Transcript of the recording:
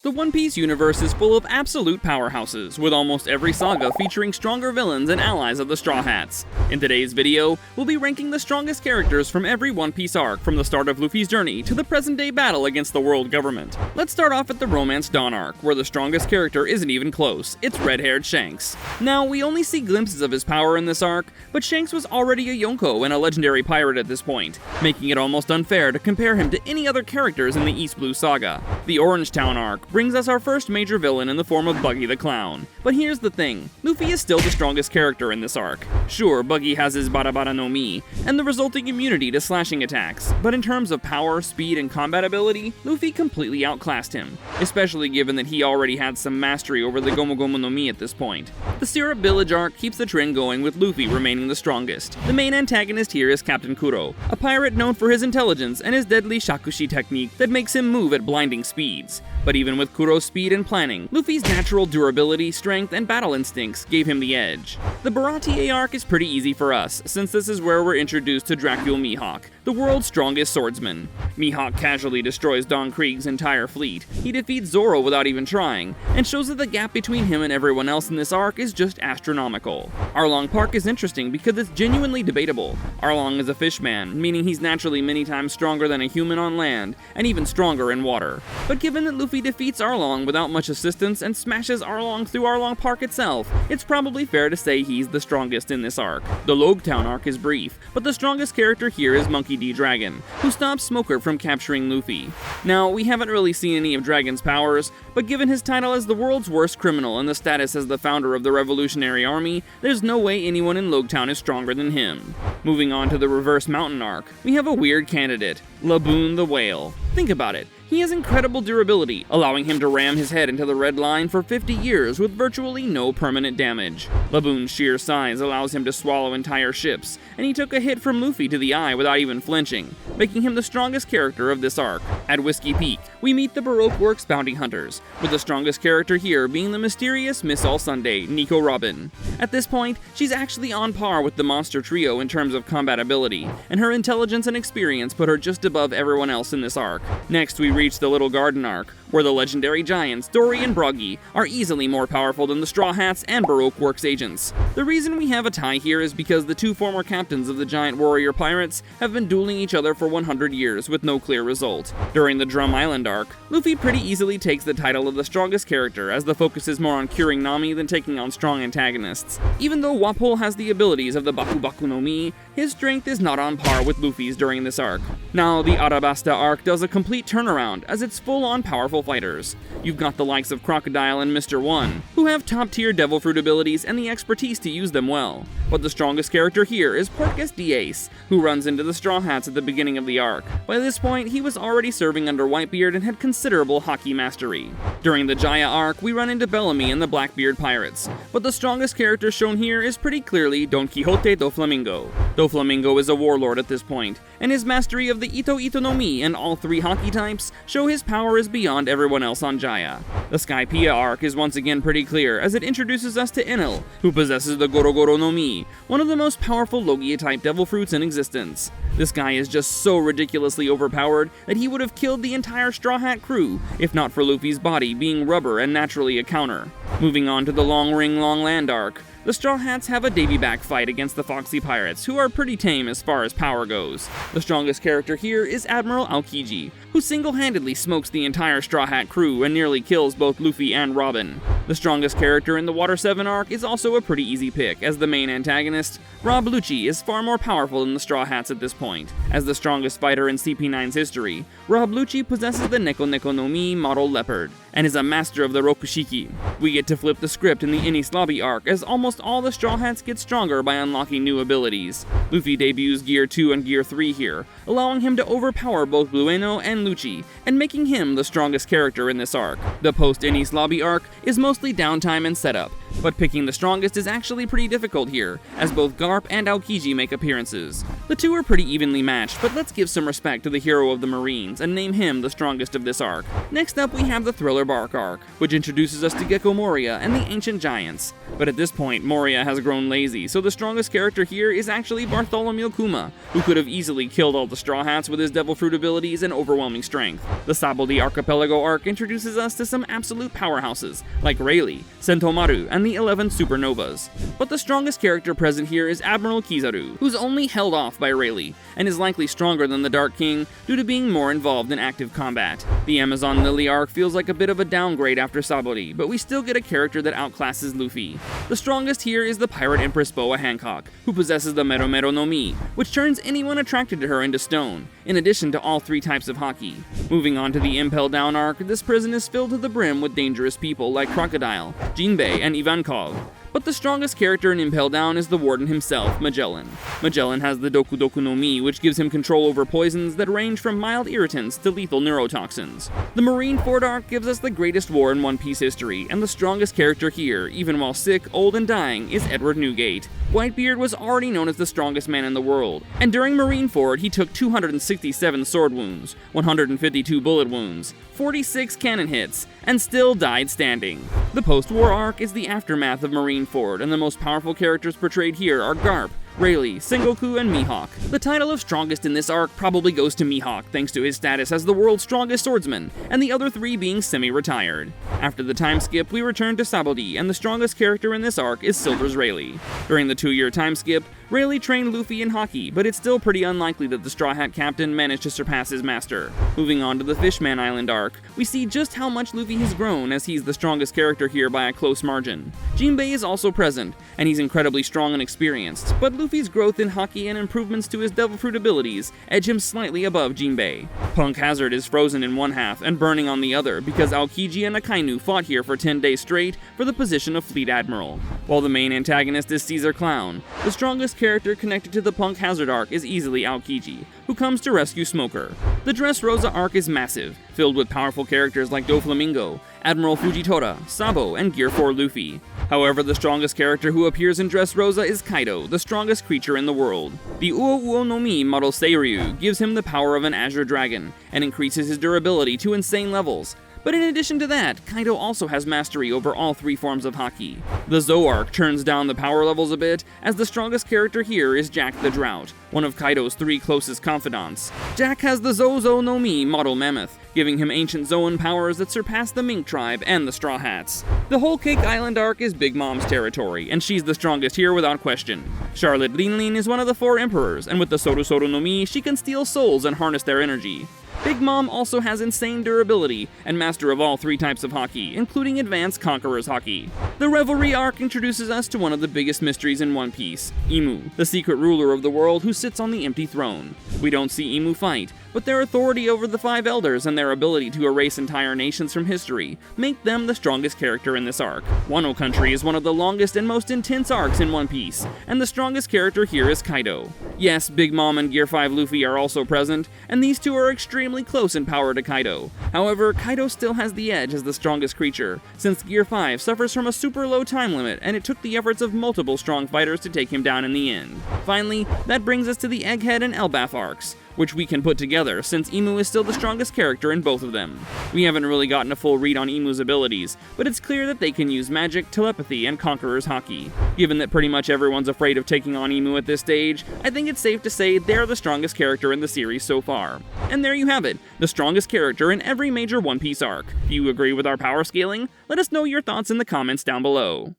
The One Piece universe is full of absolute powerhouses, with almost every saga featuring stronger villains and allies of the Straw Hats. In today's video, we'll be ranking the strongest characters from every One Piece arc, from the start of Luffy's journey to the present-day battle against the world government. Let's start off at the Romance Dawn arc, where the strongest character isn't even close. It's red-haired Shanks. Now, we only see glimpses of his power in this arc, but Shanks was already a Yonko and a legendary pirate at this point, making it almost unfair to compare him to any other characters in the East Blue Saga. The Orange Town arc brings us our first major villain in the form of Buggy the Clown. But here's the thing, Luffy is still the strongest character in this arc. Sure, Buggy has his Bara Bara no Mi, and the resulting immunity to slashing attacks, but in terms of power, speed, and combat ability, Luffy completely outclassed him, especially given that he already had some mastery over the Gomu Gomu no Mi at this point. The Syrup Village arc keeps the trend going with Luffy remaining the strongest. The main antagonist here is Captain Kuro, a pirate known for his intelligence and his deadly shakushi technique that makes him move at blinding speeds. But even with Kuro's speed and planning, Luffy's natural durability, strength, and battle instincts gave him the edge. The Baratie arc is pretty easy for us, since this is where we're introduced to Dracul Mihawk, the world's strongest swordsman. Mihawk casually destroys Don Krieg's entire fleet, he defeats Zoro without even trying, and shows that the gap between him and everyone else in this arc is just astronomical. Arlong Park is interesting because it's genuinely debatable. Arlong is a fishman, meaning he's naturally many times stronger than a human on land, and even stronger in water. But given that Luffy defeats Arlong without much assistance and smashes Arlong through Arlong Park itself, it's probably fair to say he's the strongest in this arc. The Logetown arc is brief, but the strongest character here is Monkey D. Dragon, who stops Smoker from capturing Luffy. Now, we haven't really seen any of Dragon's powers, but given his title as the world's worst criminal and the status as the founder of the Revolutionary Army, there's no way anyone in Logetown is stronger than him. Moving on to the Reverse Mountain arc, we have a weird candidate, Laboon the Whale. Think about it. He has incredible durability, allowing him to ram his head into the red line for 50 years with virtually no permanent damage. Laboon's sheer size allows him to swallow entire ships, and he took a hit from Luffy to the eye without even flinching, making him the strongest character of this arc. At Whiskey Peak, we meet the Baroque Works bounty hunters, with the strongest character here being the mysterious Miss All Sunday, Nico Robin. At this point, she's actually on par with the monster trio in terms of combat ability, and her intelligence and experience put her just above everyone else in this arc. Next, we reach the Little Garden arc, where the legendary giants Dory and Broggy are easily more powerful than the Straw Hats and Baroque Works agents. The reason we have a tie here is because the two former captains of the giant warrior pirates have been dueling each other for 100 years with no clear result. During the Drum Island arc, Luffy pretty easily takes the title of the strongest character, as the focus is more on curing Nami than taking on strong antagonists. Even though Wapol has the abilities of the Baku Baku no Mi, his strength is not on par with Luffy's during this arc. Now, the Arabasta arc does a complete turnaround, as it's full-on powerful fighters. You've got the likes of Crocodile and Mr. One, who have top-tier Devil Fruit abilities and the expertise to use them well. But the strongest character here is Portgas the Ace, who runs into the Straw Hats at the beginning of the arc. By this point, he was already serving under Whitebeard and had considerable hockey mastery. During the Jaya arc, we run into Bellamy and the Blackbeard Pirates, but the strongest character shown here is pretty clearly Don Quixote do Flamingo. Doflamingo is a warlord at this point, and his mastery of the Ito Ito no Mi and all three hockey types show his power is beyond everyone else on Jaya. The Skypiea arc is once again pretty clear, as it introduces us to Enel, who possesses the Goro Goro no Mi, one of the most powerful Logia-type devil fruits in existence. This guy is just so ridiculously overpowered that he would have killed the entire Straw Hat crew, if not for Luffy's body being rubber and naturally a counter. Moving on to the Long Ring Long Land arc, the Straw Hats have a Davy Back fight against the Foxy Pirates, who are pretty tame as far as power goes. The strongest character here is Admiral Aokiji, who single-handedly smokes the entire Straw Hat crew and nearly kills both Luffy and Robin. The strongest character in the Water 7 arc is also a pretty easy pick, as the main antagonist, Rob Lucci, is far more powerful than the Straw Hats at this point. As the strongest fighter in CP9's history, Rob Lucci possesses the Neko Neko no Mi model leopard, and is a master of the Rokushiki. We get to flip the script in the Enies Lobby arc, as almost all the Straw Hats get stronger by unlocking new abilities. Luffy debuts Gear 2 and Gear 3 here, allowing him to overpower both Blueno and Lucci, and making him the strongest character in this arc. The post-Enies Lobby arc is mostly downtime and setup, but picking the strongest is actually pretty difficult here, as both Garp and Aokiji make appearances. The two are pretty evenly matched, but let's give some respect to the hero of the Marines and name him the strongest of this arc. Next up, we have the Thriller Bark arc, which introduces us to Gecko Moria and the Ancient Giants. But at this point, Moria has grown lazy, so the strongest character here is actually Bartholomew Kuma, who could have easily killed all the Straw Hats with his Devil Fruit abilities and overwhelming strength. The Saboldi Archipelago arc introduces us to some absolute powerhouses, like Rayleigh, Sentomaru, and the 11 Supernovas. But the strongest character present here is Admiral Kizaru, who's only held off by Rayleigh, and is likely stronger than the Dark King due to being more involved in active combat. The Amazon Lily arc feels like a bit of a downgrade after Saboldi, but we still get a character that outclasses Luffy. The strongest here is the Pirate Empress Boa Hancock, who possesses the Mero Mero no Mi, which turns anyone attracted to her into stone, in addition to all 3 types of haki. Moving on to the Impel Down arc, this prison is filled to the brim with dangerous people like Crocodile, Jinbei, and Ivankov. But the strongest character in Impel Down is the Warden himself, Magellan. Magellan has the Doku Doku no Mi, which gives him control over poisons that range from mild irritants to lethal neurotoxins. The Marineford arc gives us the greatest war in One Piece history, and the strongest character here, even while sick, old, and dying, is Edward Newgate. Whitebeard was already known as the strongest man in the world, and during Marineford he took 267 sword wounds, 152 bullet wounds, 46 cannon hits, and still died standing. The post-war arc is the aftermath of Marineford, and the most powerful characters portrayed here are Garp, Rayleigh, Sengoku, and Mihawk. The title of strongest in this arc probably goes to Mihawk thanks to his status as the world's strongest swordsman, and the other 3 being semi-retired. After the time skip, we return to Saboldi, and the strongest character in this arc is Silver's Rayleigh. During the 2-year time skip, Rayleigh trained Luffy in haki, but it's still pretty unlikely that the Straw Hat captain managed to surpass his master. Moving on to the Fishman Island arc, we see just how much Luffy has grown, as he's the strongest character here by a close margin. Jinbei is also present, and he's incredibly strong and experienced, but Luffy's growth in haki and improvements to his Devil Fruit abilities edge him slightly above Jinbei. Punk Hazard is frozen in one half and burning on the other because Aokiji and Akainu fought here for 10 days straight for the position of Fleet Admiral. While the main antagonist is Caesar Clown, the strongest character connected to the Punk Hazard arc is easily Aokiji, who comes to rescue Smoker. The Dressrosa arc is massive, filled with powerful characters like Doflamingo, Admiral Fujitora, Sabo, and Gear 4 Luffy. However, the strongest character who appears in Dressrosa is Kaido, the strongest creature in the world. The Uo Uo no Mi model Seiryu gives him the power of an Azure Dragon, and increases his durability to insane levels. But in addition to that, Kaido also has mastery over all 3 forms of haki. The Zou arc turns down the power levels a bit, as the strongest character here is Jack the Drought, one of Kaido's 3 closest confidants. Jack has the Zozo no Mi model Mammoth, giving him ancient Zoan powers that surpass the Mink tribe and the Straw Hats. The Whole Cake Island arc is Big Mom's territory, and she's the strongest here without question. Charlotte Linlin is one of the 4 emperors, and with the Soru Soru no Mi, she can steal souls and harness their energy. Big Mom also has insane durability and master of all 3 types of haki, including advanced Conqueror's haki. The Revelry arc introduces us to one of the biggest mysteries in One Piece, Imu, the secret ruler of the world who sits on the empty throne. We don't see Imu fight, but their authority over the 5 elders and their ability to erase entire nations from history make them the strongest character in this arc. Wano Country is one of the longest and most intense arcs in One Piece, and the strongest character here is Kaido. Yes, Big Mom and Gear 5 Luffy are also present, and these 2 are extremely close in power to Kaido. However, Kaido still has the edge as the strongest creature, since Gear 5 suffers from a super low time limit, and it took the efforts of multiple strong fighters to take him down in the end. Finally, that brings us to the Egghead and Elbaf arcs, which we can put together since Imu is still the strongest character in both of them. We haven't really gotten a full read on Imu's abilities, but it's clear that they can use magic, telepathy, and Conqueror's haki. Given that pretty much everyone's afraid of taking on Imu at this stage, I think it's safe to say they're the strongest character in the series so far. And there you have it, the strongest character in every major One Piece arc. If you agree with our power scaling, let us know your thoughts in the comments down below.